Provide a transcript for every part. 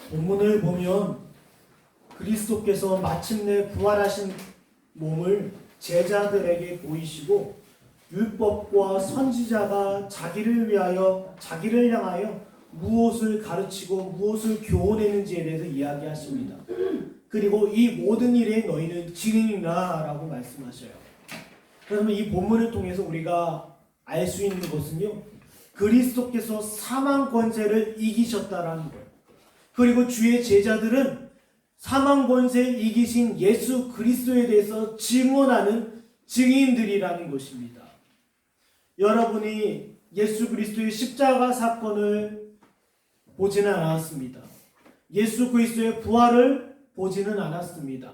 본문을 보면 그리스도께서 마침내 부활하신 몸을 제자들에게 보이시고 율법과 선지자가 자기를 향하여 무엇을 가르치고 무엇을 교훈했는지에 대해서 이야기하십니다. 그리고 이 모든 일에 너희는 증인이라 라고 말씀하셔요. 그러면 이 본문을 통해서 우리가 알 수 있는 것은요, 그리스도께서 사망 권세를 이기셨다라는 거예요. 그리고 주의 제자들은 사망 권세를 이기신 예수 그리스도에 대해서 증언하는 증인들이라는 것입니다. 여러분이 예수 그리스도의 십자가 사건을 보지는 않았습니다. 예수 그리스도의 부활을 보지는 않았습니다.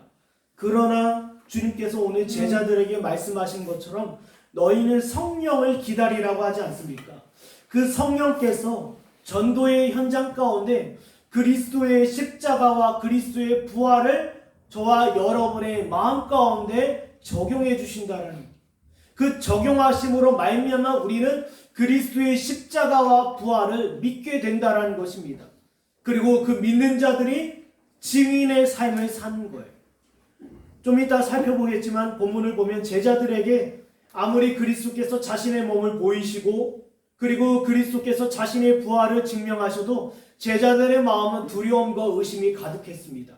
그러나 주님께서 오늘 제자들에게 말씀하신 것처럼 너희는 성령을 기다리라고 하지 않습니까? 그 성령께서 전도의 현장 가운데 그리스도의 십자가와 그리스도의 부활을 저와 여러분의 마음 가운데 적용해 주신다는, 그 적용하심으로 말미암아 우리는 그리스도의 십자가와 부활을 믿게 된다는 것입니다. 그리고 그 믿는 자들이 증인의 삶을 사는 거예요. 좀 이따 살펴보겠지만 본문을 보면 제자들에게 아무리 그리스도께서 자신의 몸을 보이시고 그리고 그리스도께서 자신의 부활을 증명하셔도 제자들의 마음은 두려움과 의심이 가득했습니다.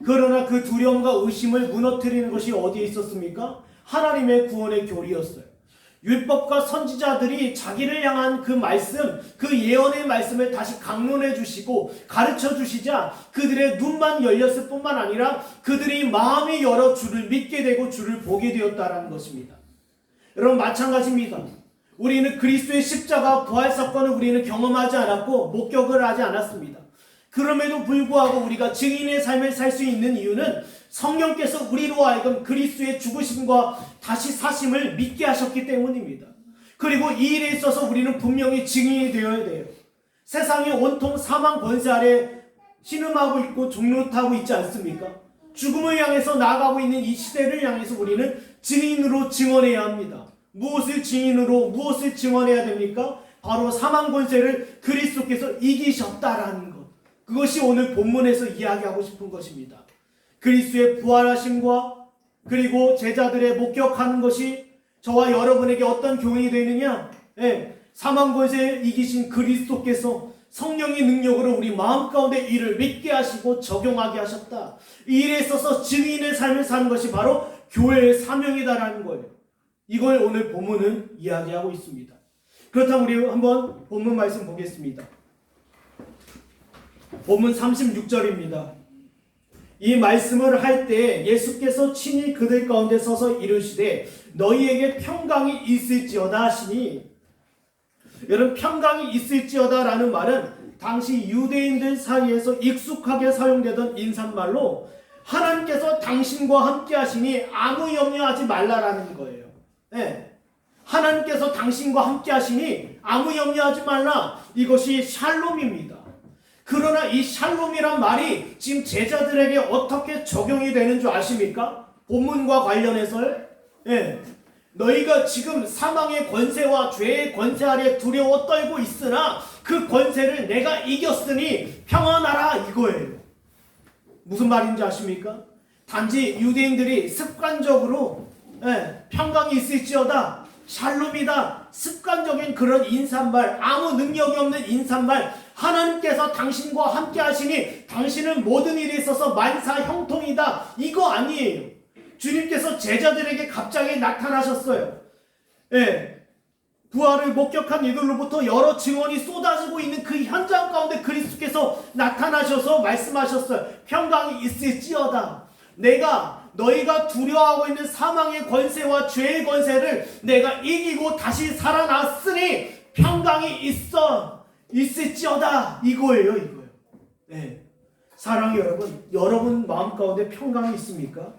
그러나 그 두려움과 의심을 무너뜨리는 것이 어디에 있었습니까? 하나님의 구원의 교리였어요. 율법과 선지자들이 자기를 향한 그 말씀, 그 예언의 말씀을 다시 강론해 주시고 가르쳐 주시자 그들의 눈만 열렸을 뿐만 아니라 그들이 마음이 열어 주를 믿게 되고 주를 보게 되었다는 것입니다. 여러분, 마찬가지입니다. 우리는 그리스도의 십자가 부활 사건을 우리는 경험하지 않았고 목격을 하지 않았습니다. 그럼에도 불구하고 우리가 증인의 삶을 살 수 있는 이유는 성령께서 우리로 하여금 그리스도의 죽으심과 다시 사심을 믿게 하셨기 때문입니다. 그리고 이 일에 있어서 우리는 분명히 증인이 되어야 돼요. 세상이 온통 사망 권세 아래 신음하고 있고 종노릇하고 있지 않습니까? 죽음을 향해서 나아가고 있는 이 시대를 향해서 우리는 증인으로 증언해야 합니다. 무엇을 증인으로, 무엇을 증언해야 됩니까? 바로 사망 권세를 그리스도께서 이기셨다라는 것. 그것이 오늘 본문에서 이야기하고 싶은 것입니다. 그리스도의 부활하심과 그리고 제자들의 목격하는 것이 저와 여러분에게 어떤 교훈이 되느냐? 사망 권세를 이기신 그리스도께서 성령의 능력으로 우리 마음 가운데 이를 믿게 하시고 적용하게 하셨다. 이 일에 있어서 증인의 삶을 사는 것이 바로 교회의 사명이다라는 거예요. 이걸 오늘 본문은 이야기하고 있습니다. 그렇다면 우리 한번 본문 말씀 보겠습니다. 본문 36절입니다. 이 말씀을 할 때 예수께서 친히 그들 가운데 서서 이르시되 너희에게 평강이 있을지어다 하시니, 여러분, 평강이 있을지어다 라는 말은 당시 유대인들 사이에서 익숙하게 사용되던 인사말로 하나님께서 당신과 함께 하시니 아무 염려하지 말라라는 거예요. 하나님께서 당신과 함께 하시니 아무 염려하지 말라. 이것이 샬롬입니다. 그러나 이 샬롬이란 말이 지금 제자들에게 어떻게 적용이 되는 줄 아십니까? 본문과 관련해서요. 너희가 지금 사망의 권세와 죄의 권세 아래 두려워 떨고 있으나 그 권세를 내가 이겼으니 평안하라, 이거예요. 무슨 말인지 아십니까? 단지 유대인들이 습관적으로 평강이 있을지어다, 샬롬이다, 습관적인 그런 인사말, 아무 능력이 없는 인사말, 하나님께서 당신과 함께 하시니 당신은 모든 일에 있어서 만사 형통이다, 이거 아니에요. 주님께서 제자들에게 갑자기 나타나셨어요. 부활을 목격한 이들로부터 여러 증언이 쏟아지고 있는 그 현장 가운데 그리스도께서 나타나셔서 말씀하셨어요. 평강이 있을지어다. 내가 너희가 두려워하고 있는 사망의 권세와 죄의 권세를 내가 이기고 다시 살아났으니 평강이 있을지어다, 이거예요. 사랑하는 여러분, 여러분 마음 가운데 평강이 있습니까?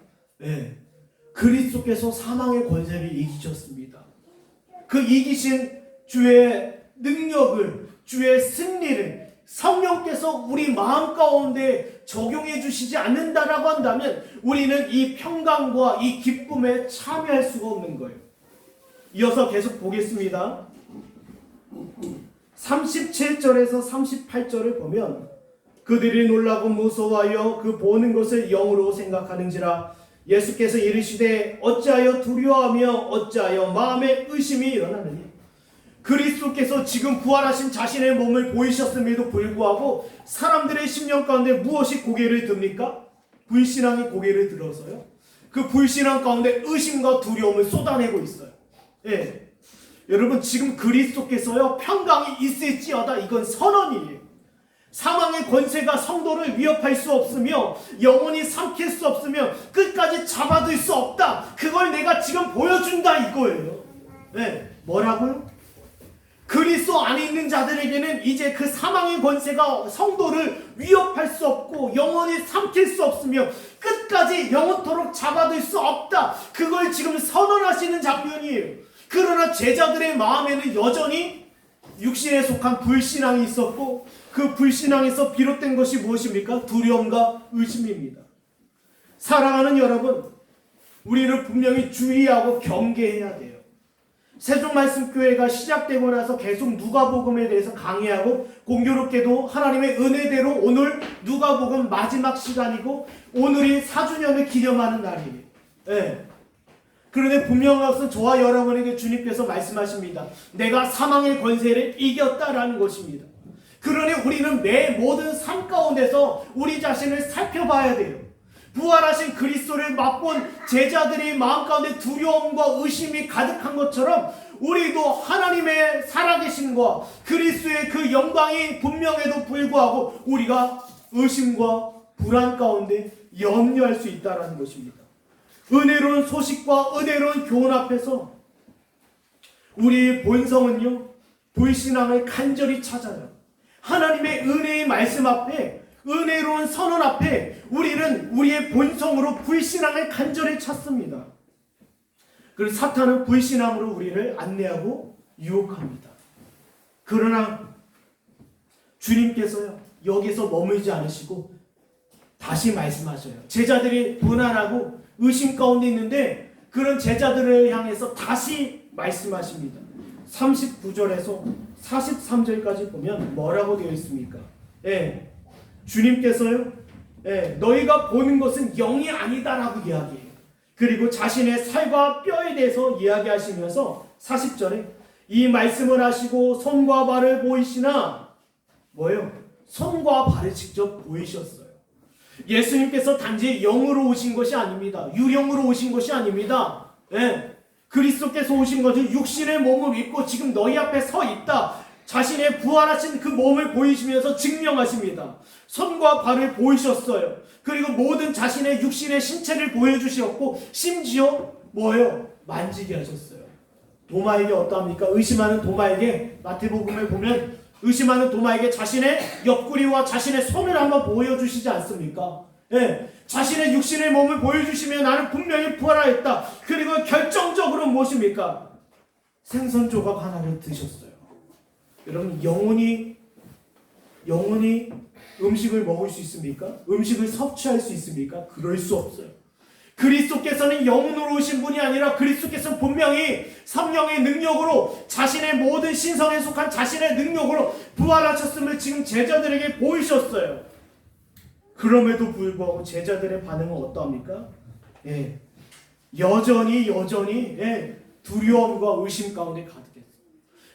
그리스도께서 사망의 권세를 이기셨습니다. 그 이기신 주의 능력을, 주의 승리를 성령께서 우리 마음 가운데 적용해 주시지 않는다라고 한다면 우리는 이 평강과 이 기쁨에 참여할 수가 없는 거예요. 이어서 계속 보겠습니다. 37절에서 38절을 보면 그들이 놀라고 무서워하여 그 보는 것을 영으로 생각하는지라. 예수께서 이르시되 어찌하여 두려워하며 어찌하여 마음에 의심이 일어나느냐. 그리스도께서 지금 부활하신 자신의 몸을 보이셨음에도 불구하고 사람들의 심령 가운데 무엇이 고개를 듭니까? 불신앙이 고개를 들어서요. 그 불신앙 가운데 의심과 두려움을 쏟아내고 있어요. 예. 여러분, 지금 그리스도께서요 평강이 있을지어다, 이건 선언이에요. 사망의 권세가 성도를 위협할 수 없으며 영원히 삼킬 수 없으며 끝까지 잡아둘 수 없다, 그걸 내가 지금 보여준다, 이거예요. 네. 뭐라고요? 그리스도 안에 있는 자들에게는 이제 그 사망의 권세가 성도를 위협할 수 없고 영원히 삼킬 수 없으며 끝까지 영원토록 잡아둘 수 없다, 그걸 지금 선언하시는 장면이에요. 그러나 제자들의 마음에는 여전히 육신에 속한 불신앙이 있었고 그 불신앙에서 비롯된 것이 무엇입니까? 두려움과 의심입니다. 사랑하는 여러분, 우리는 분명히 주의하고 경계해야 돼요. 세종말씀교회가 시작되고 나서 계속 누가복음에 대해서 강의하고 공교롭게도 하나님의 은혜대로 오늘 누가복음 마지막 시간이고 오늘이 4주년을 기념하는 날이에요. 네. 그런데 분명한 것은 저와 여러분에게 주님께서 말씀하십니다. 내가 사망의 권세를 이겼다라는 것입니다. 그러니 우리는 내 모든 삶 가운데서 우리 자신을 살펴봐야 돼요. 부활하신 그리스도를 맛본 제자들의 마음 가운데 두려움과 의심이 가득한 것처럼 우리도 하나님의 살아계심과 그리스도의 그 영광이 분명해도 불구하고 우리가 의심과 불안 가운데 염려할 수 있다는 것입니다. 은혜로운 소식과 은혜로운 교훈 앞에서 우리의 본성은요 불신앙을 간절히 찾아요. 하나님의 은혜의 말씀 앞에, 은혜로운 선언 앞에 우리는 우리의 본성으로 불신앙을 간절히 찾습니다. 그리고 사탄은 불신앙으로 우리를 안내하고 유혹합니다. 그러나 주님께서요 여기서 머물지 않으시고 다시 말씀하셔요. 제자들이 불안하고 의심 가운데 있는데 그런 제자들을 향해서 다시 말씀하십니다. 39절에서 43절까지 보면 뭐라고 되어 있습니까? 예, 주님께서요 너희가 보는 것은 영이 아니다라고 이야기해요. 그리고 자신의 살과 뼈에 대해서 이야기하시면서 40절에 이 말씀을 하시고 손과 발을 보이시나 뭐예요? 손과 발을 직접 보이셨어요. 예수님께서 단지 영으로 오신 것이 아닙니다. 유령으로 오신 것이 아닙니다. 그리스도께서 오신 것은 육신의 몸을 입고 지금 너희 앞에 서 있다. 자신의 부활하신 그 몸을 보이시면서 증명하십니다. 손과 발을 보이셨어요. 그리고 모든 자신의 육신의 신체를 보여주셨고 심지어 뭐예요? 만지게 하셨어요. 도마에게 어떠합니까? 의심하는 도마에게 마태복음에 보면 의심하는 도마에게 자신의 옆구리와 자신의 손을 한번 보여주시지 않습니까? 자신의 육신의 몸을 보여주시면 나는 분명히 부활하였다. 그리고 결정적으로 무엇입니까? 생선 조각 하나를 드셨어요. 여러분, 영혼이 음식을 먹을 수 있습니까? 음식을 섭취할 수 있습니까? 그럴 수 없어요. 그리스도께서는 영으로 오신 분이 아니라 그리스도께서는 분명히 성령의 능력으로 자신의 모든 신성에 속한 자신의 능력으로 부활하셨음을 지금 제자들에게 보이셨어요. 그럼에도 불구하고 제자들의 반응은 어떠합니까? 여전히 두려움과 의심 가운데 가득했어요.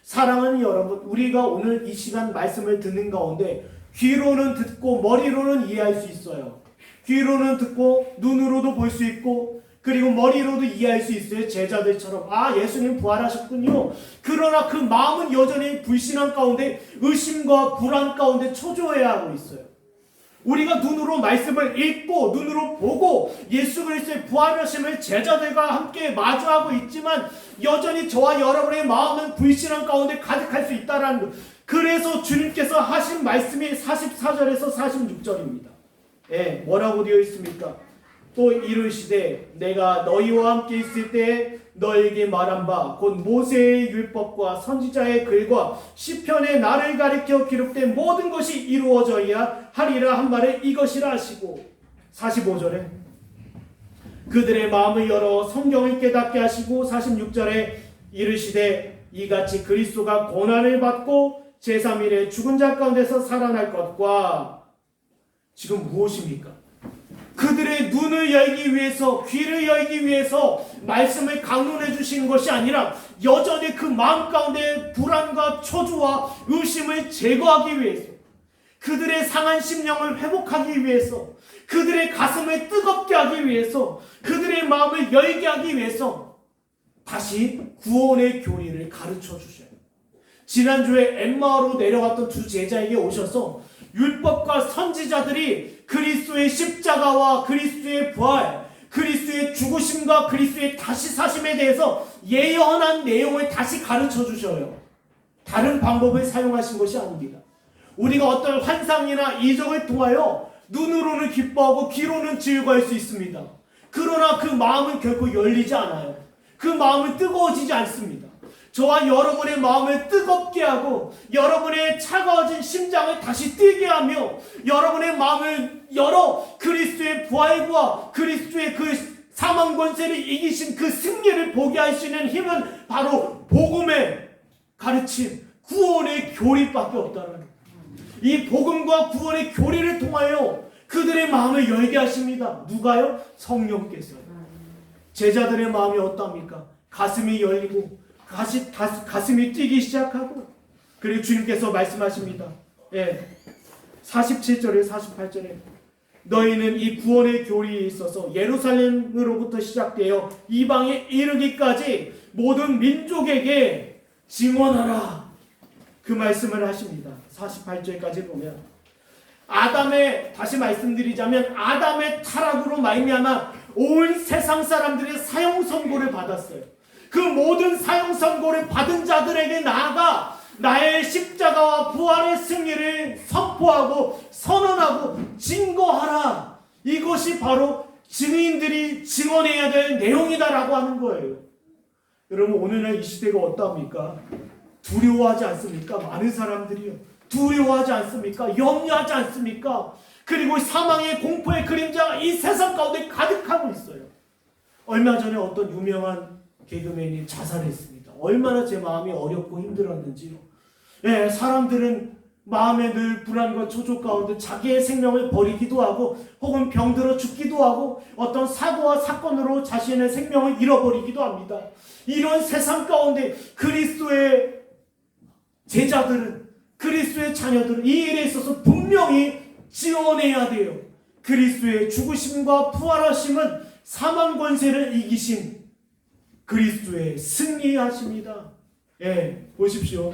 사랑하는 여러분, 우리가 오늘 이 시간 말씀을 듣는 가운데 귀로는 듣고 머리로는 이해할 수 있어요. 귀로는 듣고 눈으로도 볼 수 있고 그리고 머리로도 이해할 수 있어요. 제자들처럼 예수님 부활하셨군요. 그러나 그 마음은 여전히 불신앙 가운데 의심과 불안 가운데 초조해야 하고 있어요. 우리가 눈으로 말씀을 읽고 눈으로 보고 예수 그리스도의 부활하심을 제자들과 함께 마주하고 있지만 여전히 저와 여러분의 마음은 불신앙 가운데 가득할 수 있다는 것. 그래서 주님께서 하신 말씀이 44절에서 46절입니다. 뭐라고 되어 있습니까? 또 이르시되 내가 너희와 함께 있을 때 너에게 말한 바 곧 모세의 율법과 선지자의 글과 시편의 나를 가리켜 기록된 모든 것이 이루어져야 하리라 한 말에 이것이라 하시고 45절에 그들의 마음을 열어 성경을 깨닫게 하시고 46절에 이르시되 이같이 그리스도가 고난을 받고 제3일에 죽은 자 가운데서 살아날 것과 지금 무엇입니까? 그들의 눈을 열기 위해서, 귀를 열기 위해서 말씀을 강론해 주시는 것이 아니라 여전히 그 마음 가운데 불안과 초조와 의심을 제거하기 위해서, 그들의 상한 심령을 회복하기 위해서, 그들의 가슴을 뜨겁게 하기 위해서, 그들의 마음을 열게 하기 위해서 다시 구원의 교리를 가르쳐 주셔요. 지난주에 엠마오로 내려왔던 두 제자에게 오셔서 율법과 선지자들이 그리스도의 십자가와 그리스도의 부활, 그리스도의 죽으심과 그리스도의 다시 사심에 대해서 예언한 내용을 다시 가르쳐 주셔요. 다른 방법을 사용하신 것이 아닙니다. 우리가 어떤 환상이나 이적을 통하여 눈으로는 기뻐하고 귀로는 즐거워할 수 있습니다. 그러나 그 마음은 결코 열리지 않아요. 그 마음은 뜨거워지지 않습니다. 저와 여러분의 마음을 뜨겁게 하고 여러분의 차가워진 심장을 다시 뛰게 하며 여러분의 마음을 열어 그리스도의 부활과 그리스도의 그 사망 권세를 이기신 그 승리를 보게 할 수 있는 힘은 바로 복음의 가르침, 구원의 교리밖에 없다는 거예요. 이 복음과 구원의 교리를 통하여 그들의 마음을 열게 하십니다. 누가요? 성령께서요. 제자들의 마음이 어떠합니까? 가슴이 열리고 가슴이 뛰기 시작하고, 그리고 주님께서 말씀하십니다. 47절에 48절에 너희는 이 구원의 교리에 있어서 예루살렘으로부터 시작되어 이방에 이르기까지 모든 민족에게 증언하라. 그 말씀을 하십니다. 48절까지 보면 다시 말씀드리자면 아담의 타락으로 말미암아 온 세상 사람들이 사형 선고를 받았어요. 그 모든 사형 선고를 받은 자들에게 나아가 나의 십자가와 부활의 승리를 선포하고 선언하고 증거하라. 이것이 바로 증인들이 증언해야 될 내용이다라고 하는 거예요. 여러분, 오늘날 이 시대가 어떠합니까? 두려워하지 않습니까? 많은 사람들이요. 두려워하지 않습니까? 염려하지 않습니까? 그리고 사망의 공포의 그림자가 이 세상 가운데 가득하고 있어요. 얼마 전에 어떤 유명한 개그맨이 자살했습니다. 얼마나 제 마음이 어렵고 힘들었는지요. 사람들은 마음에 늘 불안과 초조 가운데 자기의 생명을 버리기도 하고 혹은 병들어 죽기도 하고 어떤 사고와 사건으로 자신의 생명을 잃어버리기도 합니다. 이런 세상 가운데 그리스도의 제자들은, 그리스도의 자녀들은 이 일에 있어서 분명히 지원해야 돼요. 그리스도의 죽으심과 부활하심은 사망 권세를 이기신 그리스도의 승리하십니다. 보십시오.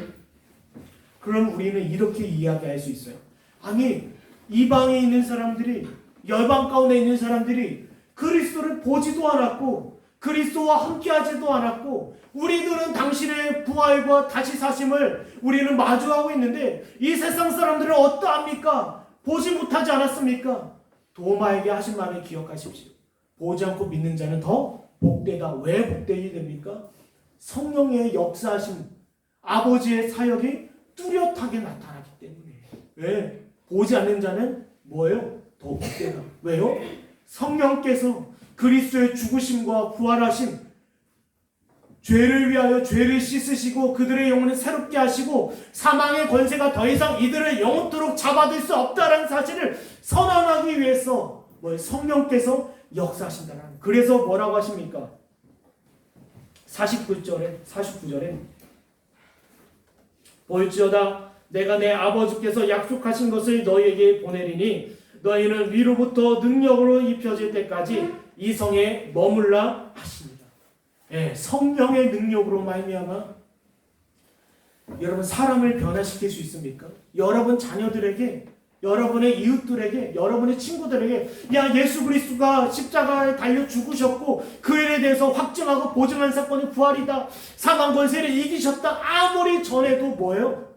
그럼 우리는 이렇게 이야기할 수 있어요. 아니, 이방에 있는 사람들이, 열방 가운데 있는 사람들이 그리스도를 보지도 않았고 그리스도와 함께하지도 않았고 우리들은 당신의 부활과 다시 사심을 우리는 마주하고 있는데 이 세상 사람들은 어떠합니까? 보지 못하지 않았습니까? 도마에게 하신 말을 기억하십시오. 보지 않고 믿는 자는 더 복되다. 왜 복되게 됩니까? 성령의 역사하심, 아버지의 사역이 뚜렷하게 나타나기 때문에. 왜? 보지 않는 자는 뭐예요? 더 복되다. 왜요? 성령께서 그리스도의 죽으심과 부활하심, 죄를 위하여 죄를 씻으시고 그들의 영혼을 새롭게 하시고 사망의 권세가 더 이상 이들을 영원토록 잡아들 수 없다는 사실을 선언하기 위해서 성령께서 역사하신다는. 그래서 뭐라고 하십니까? 49절에 볼지어다 내가 내 아버지께서 약속하신 것을 너희에게 보내리니 너희는 위로부터 능력으로 입혀질 때까지 이 성에 머물라 하십니다. 성령의 능력으로 말미암아 여러분 사람을 변화시킬 수 있습니까? 여러분 자녀들에게, 여러분의 이웃들에게, 여러분의 친구들에게 야, 예수 그리스도가 십자가에 달려 죽으셨고 그 일에 대해서 확증하고 보증한 사건이 부활이다. 사망 권세를 이기셨다. 아무리 전해도 뭐예요?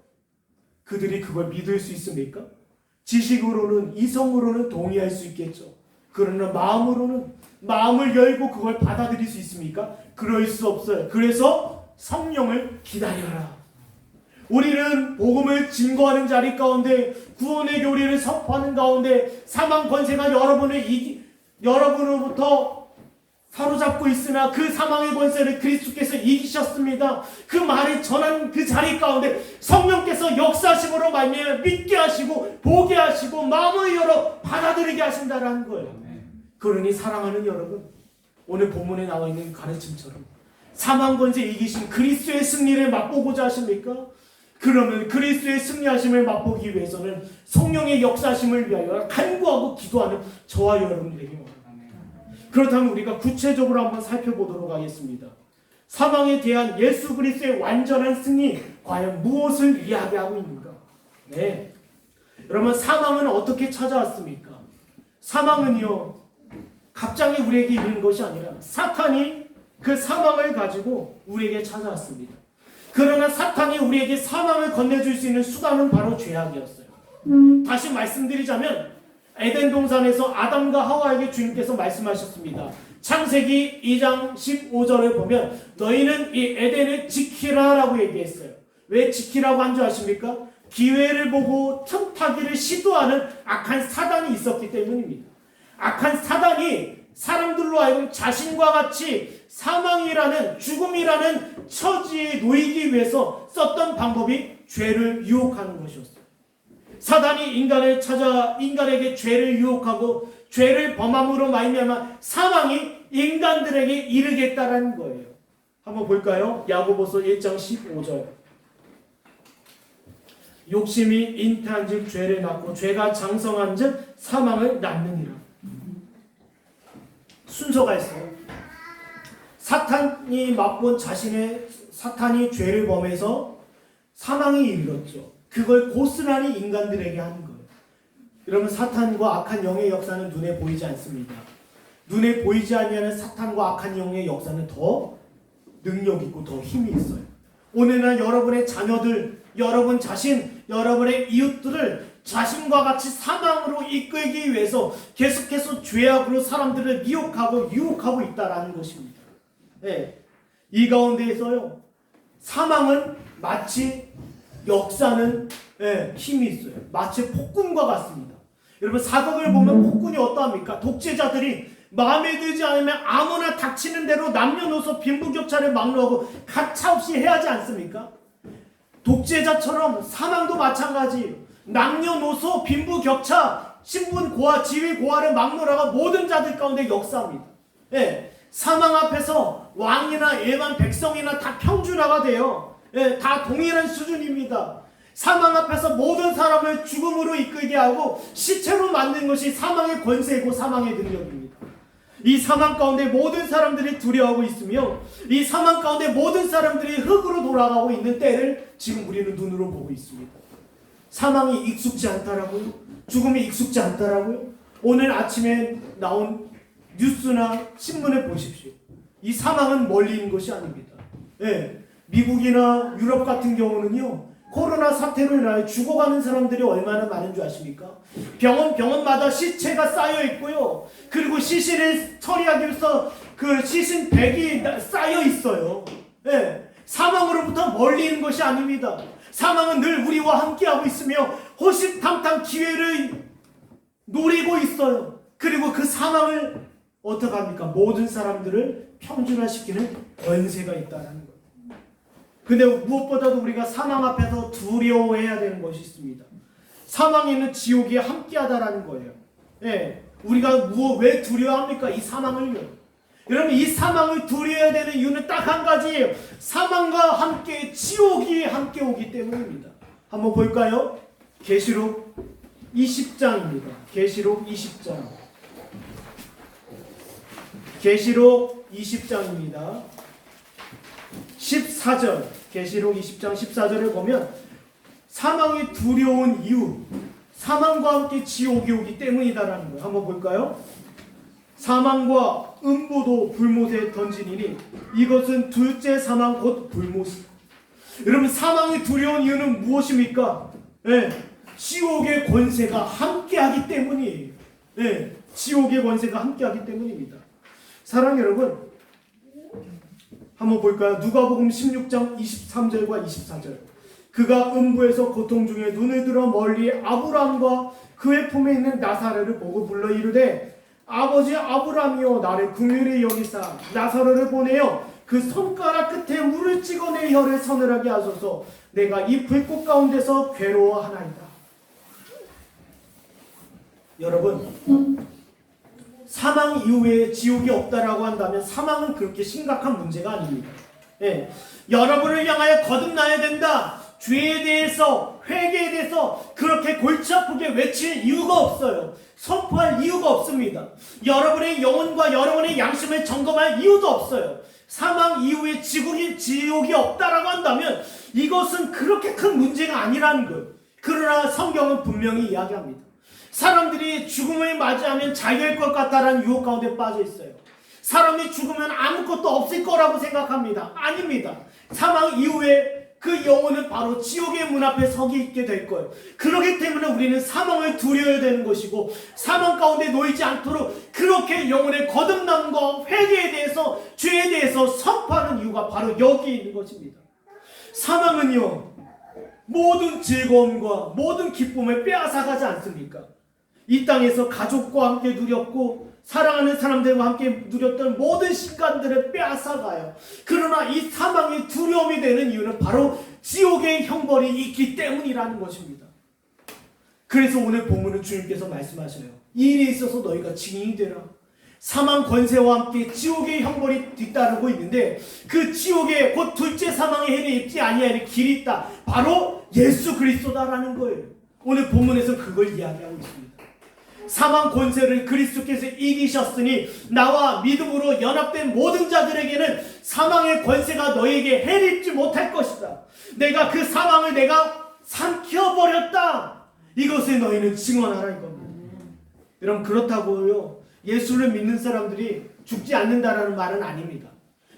그들이 그걸 믿을 수 있습니까? 지식으로는, 이성으로는 동의할 수 있겠죠. 그러나 마음으로는, 마음을 열고 그걸 받아들일 수 있습니까? 그럴 수 없어요. 그래서 성령을 기다려라. 우리는 복음을 증거하는 자리 가운데, 구원의 교리를 선포하는 가운데 사망 권세가 여러분으로부터 사로잡고 있으나 그 사망의 권세를 그리스도께서 이기셨습니다. 그 말을 전한 그 자리 가운데 성령께서 역사하심으로 말미암아 믿게 하시고 보게 하시고 마음을 열어 받아들이게 하신다라는 거예요. 그러니 사랑하는 여러분, 오늘 본문에 나와 있는 가르침처럼 사망 권세 이기신 그리스도의 승리를 맛보고자 하십니까? 그러면 그리스도의 승리하심을 맛보기 위해서는 성령의 역사하심을 위하여 간구하고 기도하는 저와 여러분들에게 원합니다. 그렇다면 우리가 구체적으로 한번 살펴보도록 하겠습니다. 사망에 대한 예수 그리스도의 완전한 승리, 과연 무엇을 이야기하고 있는가? 네, 여러분, 사망은 어떻게 찾아왔습니까? 사망은요, 갑자기 우리에게 이르는 것이 아니라 사탄이 그 사망을 가지고 우리에게 찾아왔습니다. 그러나 사탄이 우리에게 사망을 건네줄 수 있는 수단은 바로 죄악이었어요. 다시 말씀드리자면 에덴 동산에서 아담과 하와에게 주님께서 말씀하셨습니다. 창세기 2장 15절을 보면 너희는 이 에덴을 지키라 라고 얘기했어요. 왜 지키라고 한 줄 아십니까? 기회를 보고 틈타기를 시도하는 악한 사단이 있었기 때문입니다. 악한 사단이 사람들로 하여금 자신과 같이 사망이라는, 죽음이라는 처지에 놓이기 위해서 썼던 방법이 죄를 유혹하는 것이었어요. 사단이 인간을 찾아 인간에게 죄를 유혹하고 죄를 범함으로 말미암아 사망이 인간들에게 이르겠다라는 거예요. 한번 볼까요? 야고보서 1장 15절. 욕심이 잉태한즉 죄를 낳고 죄가 장성한즉 사망을 낳느니라. 순서가 있어요. 사탄이 맛본 사탄이 죄를 범해서 사망이 이르렀죠. 그걸 고스란히 인간들에게 하는 거예요. 여러분, 사탄과 악한 영의 역사는 눈에 보이지 않습니다. 눈에 보이지 않는 사탄과 악한 영의 역사는 더 능력 있고 더 힘이 있어요. 오늘날 여러분의 자녀들, 여러분 자신, 여러분의 이웃들을 자신과 같이 사망으로 이끌기 위해서 계속해서 죄악으로 사람들을 미혹하고 유혹하고 있다라는 것입니다. 네. 이 가운데에서요, 사망은 마치 역사는 힘이 있어요. 마치 폭군과 같습니다. 여러분, 사극을 보면 폭군이 어떠합니까? 독재자들이 마음에 들지 않으면 아무나 닥치는 대로 남녀노소 빈부격차를 막론하고 가차없이 해야 하지 않습니까? 독재자처럼 사망도 마찬가지예요. 남녀노소 빈부격차, 신분 고하, 지위 고하를 막론하고 모든 자들 가운데 역사합니다. 사망 앞에서 왕이나 일반 백성이나 다 평준화가 돼요. 다 동일한 수준입니다. 사망 앞에서 모든 사람을 죽음으로 이끌게 하고 시체로 만든 것이 사망의 권세이고 사망의 능력입니다. 이 사망 가운데 모든 사람들이 두려워하고 있으며 이 사망 가운데 모든 사람들이 흙으로 돌아가고 있는 때를 지금 우리는 눈으로 보고 있습니다. 사망이 익숙지 않다라고요? 죽음이 익숙지 않다라고요? 오늘 아침에 나온 뉴스나 신문을 보십시오. 이 사망은 멀리 있는 것이 아닙니다. 미국이나 유럽 같은 경우는요, 코로나 사태로 인하여 죽어가는 사람들이 얼마나 많은 줄 아십니까? 병원마다 시체가 쌓여 있고요. 그리고 시신을 처리하기 위해서 그 시신 백이 쌓여 있어요. 사망으로부터 멀리 있는 것이 아닙니다. 사망은 늘 우리와 함께하고 있으며 호시탐탐 기회를 노리고 있어요. 그리고 그 사망을 어떻게 합니까? 모든 사람들을 평준화시키는 권세가 있다는 거예요. 근데 무엇보다도 우리가 사망 앞에서 두려워해야 되는 것이 있습니다. 사망에 있는 지옥이 함께하다라는 거예요. 우리가 왜 두려워합니까? 이 사망을요. 여러분, 이 사망을 두려워해야 되는 이유는 딱 한 가지예요. 사망과 함께 지옥이 함께 오기 때문입니다. 한번 볼까요? 계시록 20장입니다. 계시록 20장. 계시록 20장입니다. 14절. 계시록 20장 14절을 보면 사망이 두려운 이유, 사망과 함께 지옥이 오기 때문이다라는 거예요. 한번 볼까요? 사망과 음부도 불못에 던지니니 이것은 둘째 사망 곧 불못이다. 여러분, 사망이 두려운 이유는 무엇입니까? 지옥의 권세가 함께하기 때문이에요. 지옥의 권세가 함께하기 때문입니다. 사랑하는 여러분, 한번 볼까요? 누가복음 16장 23절과 24절. 그가 음부에서 고통 중에 눈을 들어 멀리 아브라함과 그의 품에 있는 나사렛을 보고 불러 이르되 아버지 아브라함이여 나를 긍휼히 여기사 나사로를 보내어 그 손가락 끝에 물을 찍어 내 혀를 서늘하게 하소서. 내가 이 불꽃 가운데서 괴로워하나이다. 여러분, 사망 이후에 지옥이 없다라고 한다면 사망은 그렇게 심각한 문제가 아닙니다. 예. 여러분을 향하여 거듭나야 된다, 죄에 대해서, 회개에 대해서 그렇게 골치 아프게 외칠 이유가 없어요. 선포할 이유가 없습니다. 여러분의 영혼과 여러분의 양심을 점검할 이유도 없어요. 사망 이후에 지옥이 없다라고 한다면 이것은 그렇게 큰 문제가 아니라는 거예요. 그러나 성경은 분명히 이야기합니다. 사람들이 죽음을 맞이하면 잘 될 것 같다라는 유혹 가운데 빠져 있어요. 사람이 죽으면 아무것도 없을 거라고 생각합니다. 아닙니다. 사망 이후에 그 영혼은 바로 지옥의 문 앞에 서기 있게 될 거예요. 그렇기 때문에 우리는 사망을 두려워야 되는 것이고, 사망 가운데 놓이지 않도록 그렇게 영혼의 거듭남과 회개에 대해서, 죄에 대해서 선포하는 이유가 바로 여기 있는 것입니다. 사망은요, 모든 즐거움과 모든 기쁨을 빼앗아가지 않습니까? 이 땅에서 가족과 함께 누렸고 사랑하는 사람들과 함께 누렸던 모든 시간들을 빼앗아가요. 그러나 이 사망의 두려움이 되는 이유는 바로 지옥의 형벌이 있기 때문이라는 것입니다. 그래서 오늘 본문은 주님께서 말씀하셔요. 이 일에 있어서 너희가 증인이 되라. 사망 권세와 함께 지옥의 형벌이 뒤따르고 있는데 그 지옥에 곧 둘째 사망의 해를 입지 아니하는 길이 있다. 바로 예수 그리스도다라는 거예요. 오늘 본문에서 그걸 이야기하고 있습니다. 사망 권세를 그리스도께서 이기셨으니 나와 믿음으로 연합된 모든 자들에게는 사망의 권세가 너에게 해를 입지 못할 것이다. 내가 그 사망을 내가 삼켜버렸다. 이것을 너희는 증언하라 이겁니다. 여러분, 그렇다고요 예수를 믿는 사람들이 죽지 않는다라는 말은 아닙니다.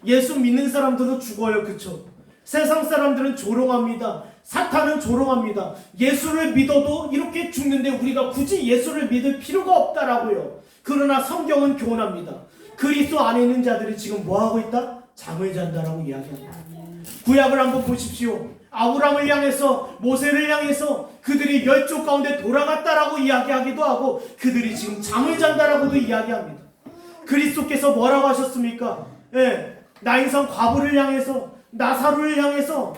예수 믿는 사람들도 죽어요. 그쵸? 세상 사람들은 조롱합니다. 사탄은 조롱합니다. 예수를 믿어도 이렇게 죽는데 우리가 굳이 예수를 믿을 필요가 없다라고요. 그러나 성경은 교훈합니다. 그리스도 안에 있는 자들이 지금 뭐하고 있다? 잠을 잔다라고 이야기합니다. 구약을 한번 보십시오. 아브라함을 향해서, 모세를 향해서 그들이 멸족 가운데 돌아갔다라고 이야기하기도 하고 그들이 지금 잠을 잔다라고도 이야기합니다. 그리스도께서 뭐라고 하셨습니까? 나인성 과부를 향해서, 나사로를 향해서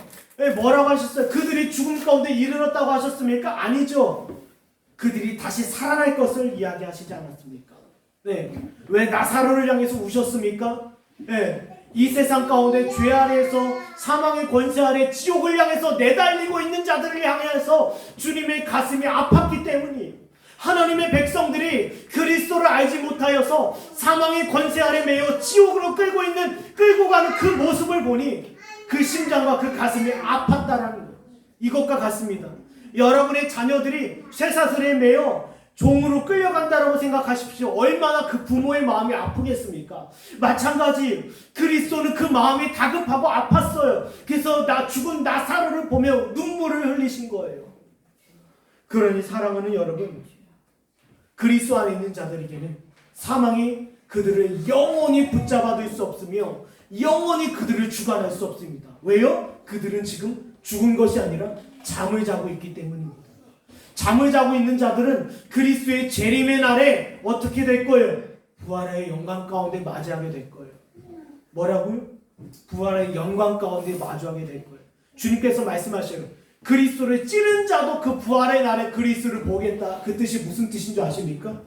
뭐라고 하셨어요? 그들이 죽음 가운데 이르렀다고 하셨습니까? 아니죠. 그들이 다시 살아날 것을 이야기하시지 않았습니까? 왜 나사로를 향해서 우셨습니까? 이 세상 가운데 죄 아래에서, 사망의 권세 아래 지옥을 향해서 내달리고 있는 자들을 향해서 주님의 가슴이 아팠기 때문이에요. 하나님의 백성들이 그리스도를 알지 못하여서 사망의 권세 아래 매여 지옥으로 끌고 가는 그 모습을 보니 그 심장과 그 가슴이 아팠다라는 거예요. 이것과 같습니다. 여러분의 자녀들이 쇠사슬에 매여 종으로 끌려간다라고 생각하십시오. 얼마나 그 부모의 마음이 아프겠습니까? 마찬가지 그리스도는 그 마음이 다급하고 아팠어요. 그래서 죽은 나사로를 보며 눈물을 흘리신 거예요. 그러니 사랑하는 여러분, 그리스도 안에 있는 자들에게는 사망이 그들을 영원히 붙잡아둘 수 없으며 영원히 그들을 주관할 수 없습니다. 왜요? 그들은 지금 죽은 것이 아니라 잠을 자고 있기 때문입니다. 잠을 자고 있는 자들은 그리스도의 재림의 날에 어떻게 될 거예요? 부활의 영광 가운데 맞이하게 될 거예요. 뭐라고요? 부활의 영광 가운데 마주하게 될 거예요. 주님께서 말씀하셔요. 그리스도를 찌른 자도 그 부활의 날에 그리스도를 보겠다. 그 뜻이 무슨 뜻인 줄 아십니까?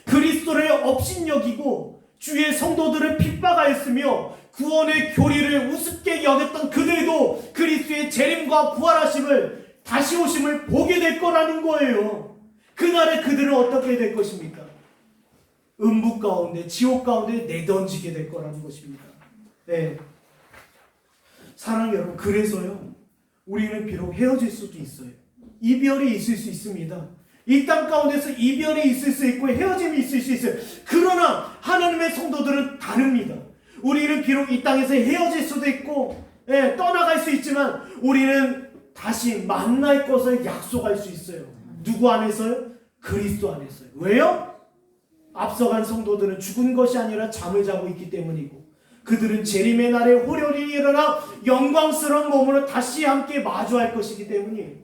그리스도를 업신여기고 주의 성도들을 핍박하였으며 구원의 교리를 우습게 여겼던 그들도 그리스도의 재림과 부활하심을, 다시 오심을 보게 될 거라는 거예요. 그날에 그들은 어떻게 될 것입니까? 음부 가운데, 지옥 가운데 내던지게 될 거라는 것입니다. 사랑 여러분, 그래서요 우리는 비록 헤어질 수도 있어요. 이별이 있을 수 있습니다. 이 땅 가운데서 이별이 있을 수 있고 헤어짐이 있을 수 있어요. 그러나 하나님의 성도들은 다릅니다. 우리는 비록 이 땅에서 헤어질 수도 있고 떠나갈 수 있지만 우리는 다시 만날 것을 약속할 수 있어요. 누구 안에서요? 그리스도 안에서요. 왜요? 앞서간 성도들은 죽은 것이 아니라 잠을 자고 있기 때문이고 그들은 재림의 날에 호련히 일어나 영광스러운 몸으로 다시 함께 마주할 것이기 때문이에요.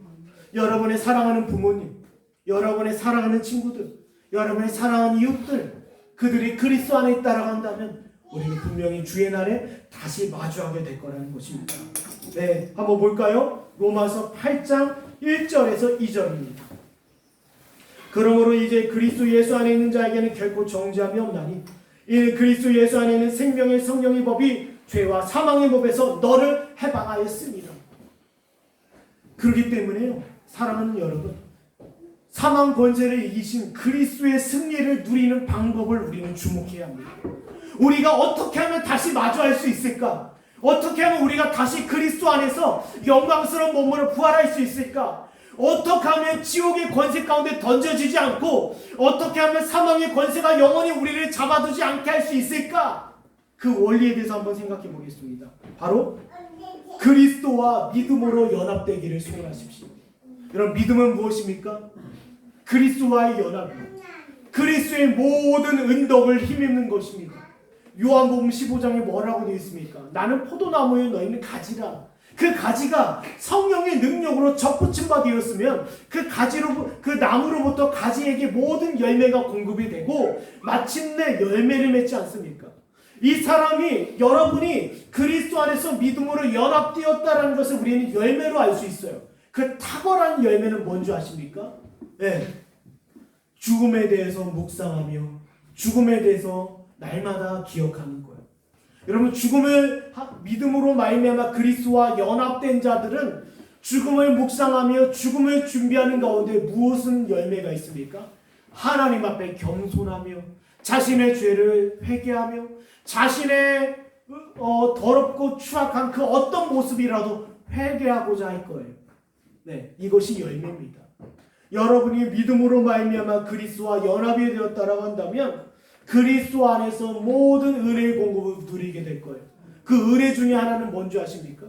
여러분의 사랑하는 부모님, 여러분의 사랑하는 친구들, 여러분의 사랑하는 이웃들, 그들이 그리스도 안에 있다라고 한다면 우리는 분명히 주의 날에 다시 마주하게 될 거라는 것입니다. 네, 한번 볼까요? 로마서 8장 1절에서 2절입니다. 그러므로 이제 그리스도 예수 안에 있는 자에게는 결코 정죄함이 없나니 이 그리스도 예수 안에 있는 생명의 성령의 법이 죄와 사망의 법에서 너를 해방하였습니다. 그렇기 때문에요, 사랑하는 여러분, 사망 권세를 이기신 그리스도의 승리를 누리는 방법을 우리는 주목해야 합니다. 우리가 어떻게 하면 다시 마주할 수 있을까? 어떻게 하면 우리가 다시 그리스도 안에서 영광스러운 몸으로 부활할 수 있을까? 어떻게 하면 지옥의 권세 가운데 던져지지 않고 어떻게 하면 사망의 권세가 영원히 우리를 잡아두지 않게 할 수 있을까? 그 원리에 대해서 한번 생각해 보겠습니다. 바로 그리스도와 믿음으로 연합되기를 소원하십시오. 여러분, 믿음은 무엇입니까? 그리스도와의 연합이요, 그리스도의 모든 은덕을 힘입는 것입니다. 요한복음 15장에 뭐라고 되어 있습니까? 나는 포도나무에 너희는 가지라. 그 가지가 성령의 능력으로 접붙임 바 되었으면 그 나무로부터 가지에게 모든 열매가 공급이 되고 마침내 열매를 맺지 않습니까? 이 사람이, 여러분이 그리스도 안에서 믿음으로 연합되었다는 것을 우리는 열매로 알 수 있어요. 그 탁월한 열매는 뭔지 아십니까? 네. 죽음에 대해서 묵상하며 죽음에 대해서 날마다 기억하는 거예요. 여러분, 죽음을 믿음으로 말미암아 그리스도와 연합된 자들은 죽음을 묵상하며 죽음을 준비하는 가운데 무엇은 열매가 있습니까? 하나님 앞에 겸손하며 자신의 죄를 회개하며 자신의 더럽고 추악한 그 어떤 모습이라도 회개하고자 할 거예요. 네, 이것이 열매입니다. 여러분이 믿음으로 말미암아 그리스도와 연합이 되었다라고 한다면 그리스도 안에서 모든 은혜의 공급을 누리게 될 거예요. 그 은혜 중에 하나는 뭔지 아십니까?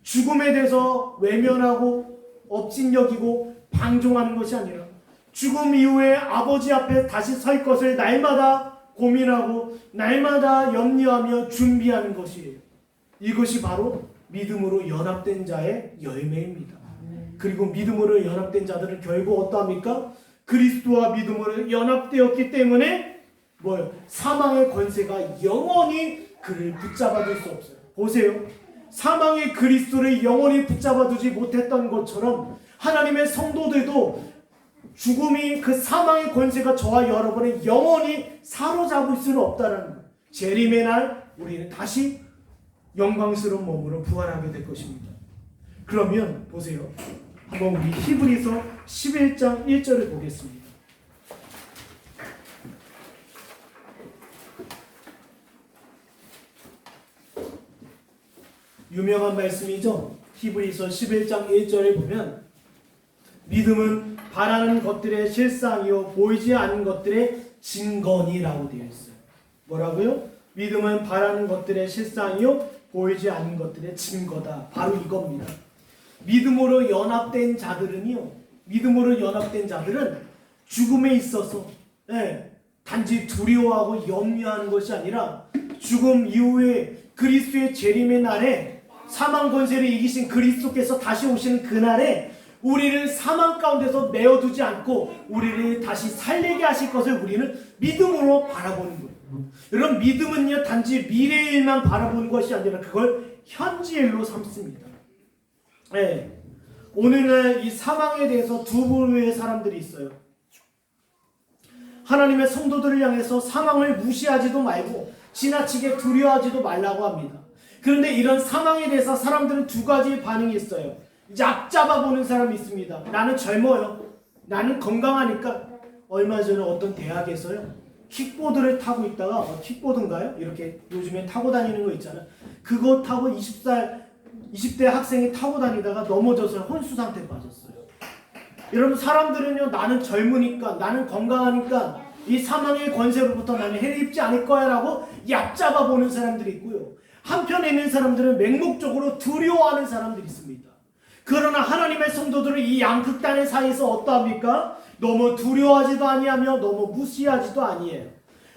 죽음에 대해서 외면하고 업신여기고 방종하는 것이 아니라 죽음 이후에 아버지 앞에 다시 설 것을 날마다 고민하고 날마다 염려하며 준비하는 것이에요. 이것이 바로 믿음으로 연합된 자의 열매입니다. 그리고 믿음으로 연합된 자들은 결국 어떠합니까? 그리스도와 믿음으로 연합되었기 때문에 뭐예요? 사망의 권세가 영원히 그를 붙잡아둘 수 없어요. 보세요. 사망의 그리스도를 영원히 붙잡아두지 못했던 것처럼 하나님의 성도들도 죽음이, 그 사망의 권세가 저와 여러분을 영원히 사로잡을 수는 없다는 거예요. 재림의 날 우리는 다시 영광스러운 몸으로 부활하게 될 것입니다. 그러면 보세요. 한번 우리 히브리서 11장 1절을 보겠습니다. 유명한 말씀이죠. 히브리서 11장 1절에 보면 믿음은 바라는 것들의 실상이요 보이지 않는 것들의 증거니라고 되어 있어요. 뭐라고요? 믿음은 바라는 것들의 실상이요 보이지 않는 것들의 증거다. 바로 이겁니다. 믿음으로 연합된 자들은요, 믿음으로 연합된 자들은 죽음에 있어서 단지 두려워하고 염려하는 것이 아니라 죽음 이후에 그리스도의 재림의 날에 사망 권세를 이기신 그리스도께서 다시 오시는 그날에 우리를 사망 가운데서 메어두지 않고 우리를 다시 살리게 하실 것을 우리는 믿음으로 바라보는 거예요. 여러분, 믿음은요 단지 미래의 일만 바라보는 것이 아니라 그걸 현재 일로 삼습니다. 네. 오늘날 이 사망에 대해서 두 부류의 사람들이 있어요. 하나님의 성도들을 향해서 사망을 무시하지도 말고 지나치게 두려워하지도 말라고 합니다. 그런데 이런 사망에 대해서 사람들은 두 가지 반응이 있어요. 얕잡아 보는 사람이 있습니다. 나는 젊어요. 나는 건강하니까. 얼마 전에 어떤 대학에서요, 킥보드를 타고 있다가, 킥보드인가요? 이렇게 요즘에 타고 다니는 거 있잖아요. 그거 타고 20대 학생이 타고 다니다가 넘어져서 혼수 상태에 빠졌어요. 여러분, 사람들은요, 나는 젊으니까, 나는 건강하니까 이 사망의 권세로부터 나는 해를 입지 않을 거야 라고 얕잡아 보는 사람들이 있고요. 한편에 있는 사람들은 맹목적으로 두려워하는 사람들이 있습니다. 그러나 하나님의 성도들은 이 양극단의 사이에서 어떠합니까? 너무 두려워하지도 아니하며 너무 무시하지도 아니해요.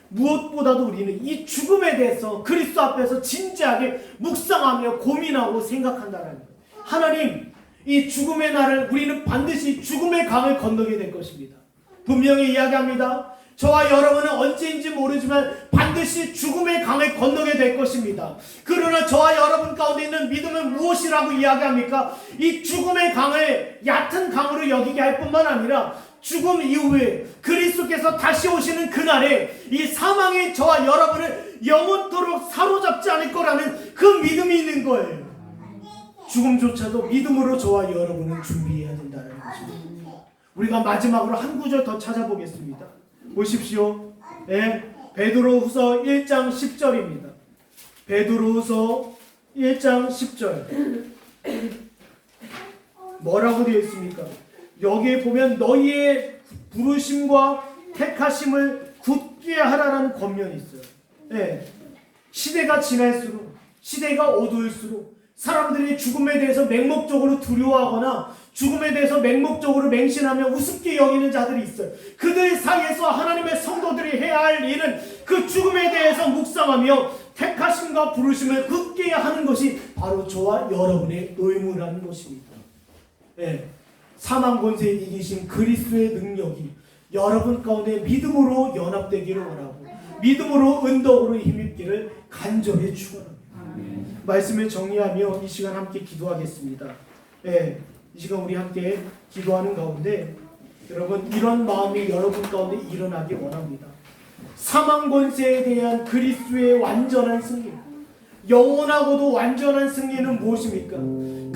무엇보다도 우리는 이 죽음에 대해서 그리스도 앞에서 진지하게 묵상하며 고민하고 생각한다는 거예요. 하나님, 이 죽음의 날을 우리는 반드시 죽음의 강을 건너게 될 것입니다. 분명히 이야기합니다. 저와 여러분은 언제인지 모르지만 반드시 죽음의 강을 건너게 될 것입니다. 그러나 저와 여러분 가운데 있는 믿음은 무엇이라고 이야기합니까? 이 죽음의 강을 얕은 강으로 여기게 할 뿐만 아니라 죽음 이후에 그리스도께서 다시 오시는 그날에 이 사망이 저와 여러분을 영원토록 사로잡지 않을 거라는 그 믿음이 있는 거예요. 죽음조차도 믿음으로 저와 여러분은 준비해야 된다는 것입니다. 우리가 마지막으로 한 구절 더 찾아보겠습니다. 보십시오. 네, 베드로후서 1장 10절입니다. 베드로후서 1장 10절. 뭐라고 되어 있습니까? 여기에 보면 너희의 부르심과 택하심을 굳게 하라라는 권면이 있어요. 네, 시대가 지날수록, 시대가 어두울수록 사람들이 죽음에 대해서 맹목적으로 두려워하거나 죽음에 대해서 맹목적으로 맹신하며 우습게 여기는 자들이 있어요. 그들 사이에서 하나님의 성도들이 해야 할 일은 그 죽음에 대해서 묵상하며 택하심과 부르심을 굳게 하는 것이 바로 저와 여러분의 의무라는 것입니다. 네, 사망 권세에 이기신 그리스도의 능력이 여러분 가운데 믿음으로 연합되기를 원하고 믿음으로 은덕으로 힘입기를 간절히 축원합니다. 말씀을 정리하며 이 시간 함께 기도하겠습니다. 네, 이 시간 우리 함께 기도하는 가운데 여러분 이런 마음이 여러분 가운데 일어나기 원합니다. 사망 권세에 대한 그리스도의 완전한 승리, 영원하고도 완전한 승리는 무엇입니까?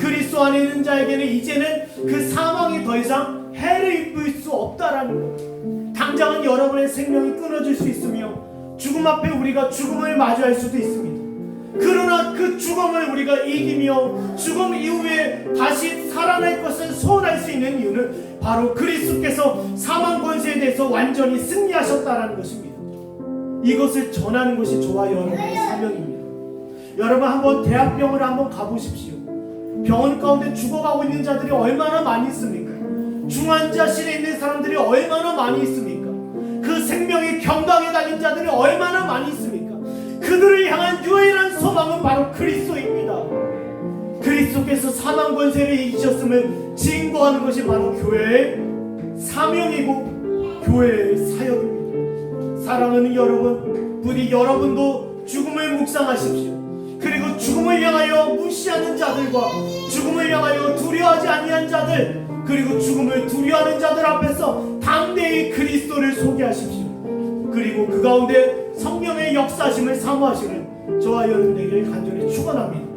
그리스도 안에 있는 자에게는 이제는 그 사망이 더 이상 해를 입을 수 없다라는 것. 당장은 여러분의 생명이 끊어질 수 있으며 죽음 앞에 우리가 죽음을 마주할 수도 있습니다. 그러나 그 죽음을 우리가 이기며 죽음 이후에 다시 살아날 것을 소원할 수 있는 이유는 바로 그리스도께서 사망 권세에 대해서 완전히 승리하셨다는 것입니다. 이것을 전하는 것이 저와 여러분의 사명입니다. 여러분 한번 대학병원을 한번 가보십시오. 병원 가운데 죽어가고 있는 자들이 얼마나 많이 있습니까? 중환자실에 있는 사람들이 얼마나 많이 있습니까? 그 생명이 경강에 달린 자들이 얼마나 많이 있습니까? 그들을 향한 유일한 소망은 바로 그리스도입니다. 그리스도께서 사망 권세를 이기셨음을 증거하는 것이 바로 교회의 사명이고 교회의 사역입니다. 사랑하는 여러분, 부디 여러분도 죽음을 묵상하십시오. 그리고 죽음을 향하여 무시하는 자들과 죽음을 향하여 두려워하지 아니한 자들, 그리고 죽음을 두려워하는 자들 앞에서 담대히 그리스도를 소개하십시오. 그리고 그 가운데 성령의 역사심을 사모하시는 저와 여러분에게 간절히 축원합니다.